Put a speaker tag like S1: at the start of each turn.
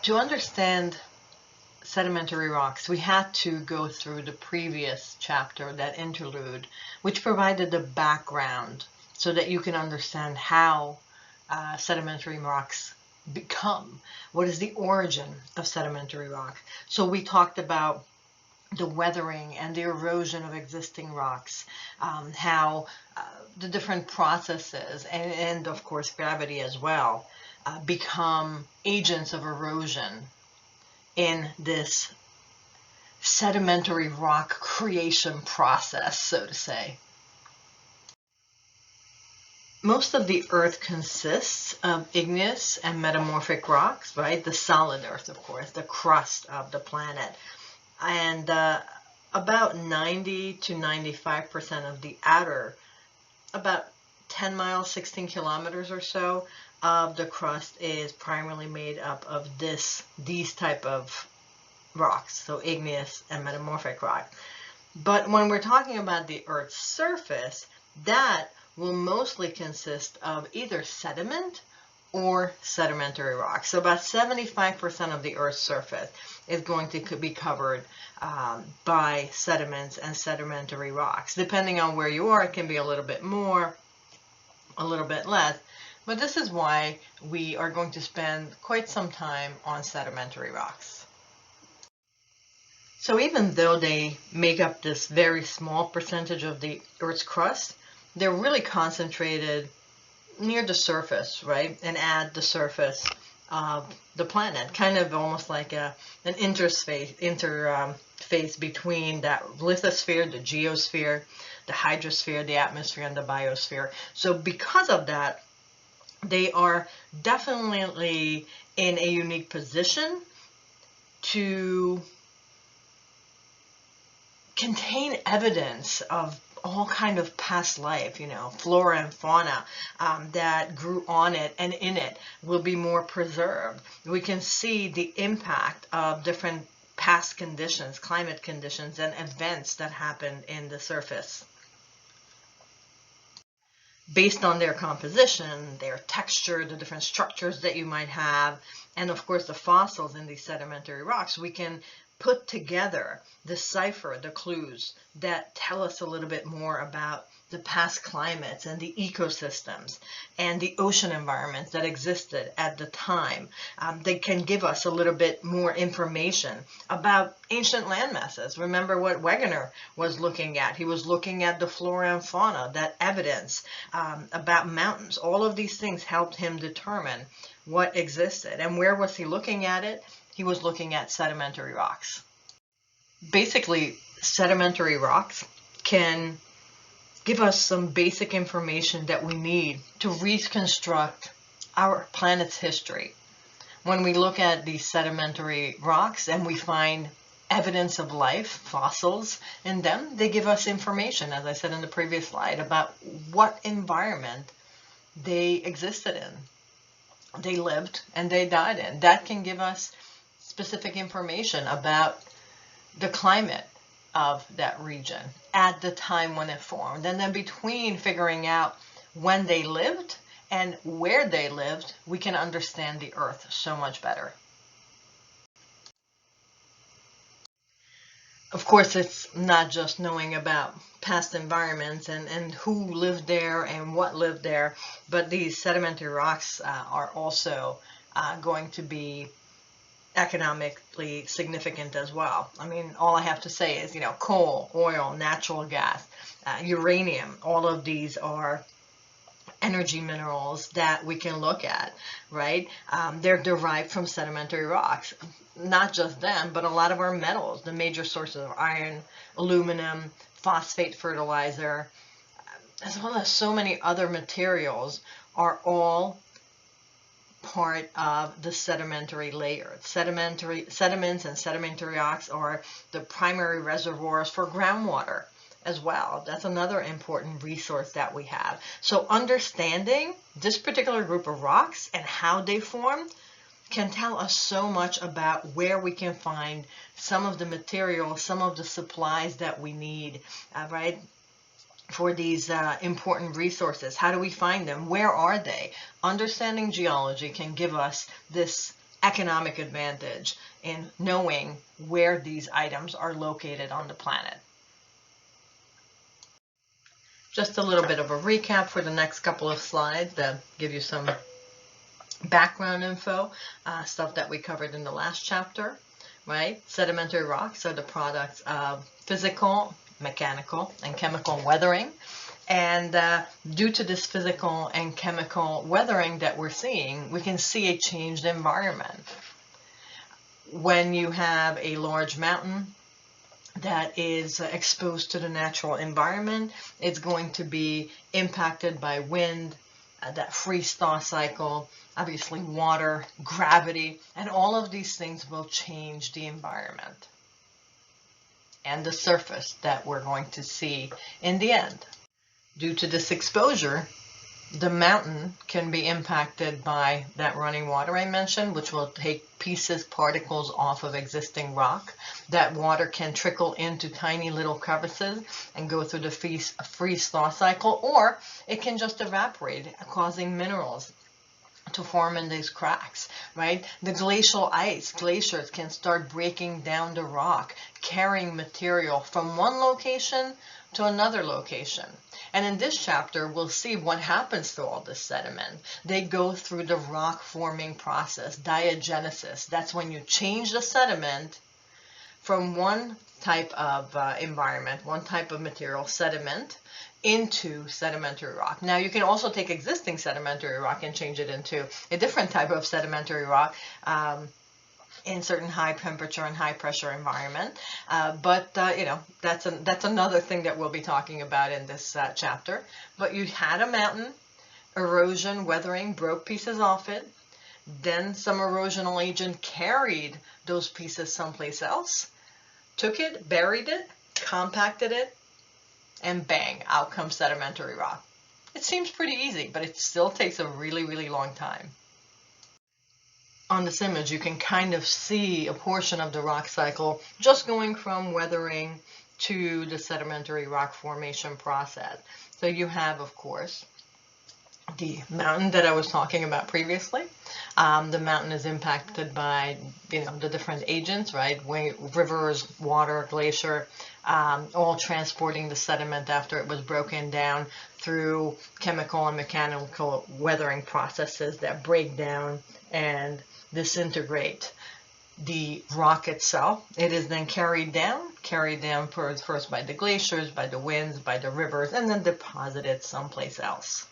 S1: To understand sedimentary rocks, we had to go through the previous chapter, that interlude, which provided the background so that you can understand how sedimentary rocks become. What is the origin of sedimentary rock? So we talked about the weathering and the erosion of existing rocks, how the different processes, and of course gravity as well, become agents of erosion in this sedimentary rock creation process, so to say. Most of the Earth consists of igneous and metamorphic rocks, right? The solid Earth, of course, the crust of the planet. And about 90 to 95% of the outer, about 10 miles, 16 kilometers or so of the crust is primarily made up of these type of rocks, so igneous and metamorphic rock. But when we're talking about the Earth's surface, that will mostly consist of either sediment or sedimentary rock. So about 75% of the Earth's surface is going to be covered by sediments and sedimentary rocks. Depending on where you are, it can be a little bit more, a little bit less. But this is why we are going to spend quite some time on sedimentary rocks. So even though they make up this very small percentage of the Earth's crust, they're really concentrated near the surface, right? And at the surface of the planet, kind of almost like an interface between that lithosphere, the geosphere, the hydrosphere, the atmosphere, and the biosphere. So because of that, they are definitely in a unique position to contain evidence of all kind of past life, flora and fauna that grew on it and in it will be more preserved. We can see the impact of different past conditions, climate conditions, and events that happened in the surface. Based on their composition, their texture, the different structures that you might have, and of course the fossils in these sedimentary rocks, we can put together, decipher the clues that tell us a little bit more about the past climates and the ecosystems and the ocean environments that existed at the time. They can give us a little bit more information about ancient land masses. Remember what Wegener was looking at. He was looking at the flora and fauna, that evidence about mountains. All of these things helped him determine what existed. And where was he looking at it? He was looking at sedimentary rocks. Basically, sedimentary rocks can give us some basic information that we need to reconstruct our planet's history. When we look at these sedimentary rocks and we find evidence of life, fossils in them, they give us information, as I said in the previous slide, about what environment they existed in, they lived, and they died in. That can give us specific information about the climate of that region at the time when it formed. And then between figuring out when they lived and where they lived, we can understand the Earth so much better. Of course, it's not just knowing about past environments and who lived there and what lived there, but these sedimentary rocks are also going to be economically significant as well. I mean, all I have to say is, coal, oil, natural gas, uranium, all of these are energy minerals that we can look at, right? They're derived from sedimentary rocks. Not just them, but a lot of our metals, the major sources of iron, aluminum, phosphate fertilizer, as well as so many other materials are all part of the sedimentary layer. Sediments and sedimentary rocks are the primary reservoirs for groundwater as well. That's another important resource that we have. So understanding this particular group of rocks and how they formed can tell us so much about where we can find some of the materials, some of the supplies that we need, right? For these important resources. How do we find them? Where are they? Understanding geology can give us this economic advantage in knowing where these items are located on the planet. Just a little bit of a recap for the next couple of slides that give you some background info, stuff that we covered in the last chapter, right? Sedimentary rocks are the products of physical, mechanical, and chemical weathering. And due to this physical and chemical weathering that we're seeing, we can see a changed environment. When you have a large mountain that is exposed to the natural environment, it's going to be impacted by wind, that freeze-thaw cycle, obviously water, gravity, and all of these things will change the environment and the surface that we're going to see in the end. Due to this exposure, the mountain can be impacted by that running water I mentioned, which will take pieces, particles off of existing rock. That water can trickle into tiny little crevices and go through the freeze-thaw cycle, or it can just evaporate, causing minerals to form in these cracks, right? The glacial ice, glaciers can start breaking down the rock, carrying material from one location to another location. And in this chapter, we'll see what happens to all this sediment. They go through the rock forming process, diagenesis. That's when you change the sediment from one type of environment, one type of material, sediment, into sedimentary rock. Now, you can also take existing sedimentary rock and change it into a different type of sedimentary rock in certain high temperature and high pressure environment. You know, that's another thing that we'll be talking about in this chapter. But you had a mountain, erosion, weathering, broke pieces off it. Then some erosional agent carried those pieces someplace else, took it, buried it, compacted it, and bang, out comes sedimentary rock. It seems pretty easy, but it still takes a really, really long time. On this image, you can kind of see a portion of the rock cycle just going from weathering to the sedimentary rock formation process. So you have, of course, the mountain that I was talking about previously. The mountain is impacted by, you know, the different agents, right? Rivers, water, glacier, all transporting the sediment after it was broken down through chemical and mechanical weathering processes that break down and disintegrate the rock itself. It is then carried down first by the glaciers, by the winds, by the rivers, and then deposited someplace else.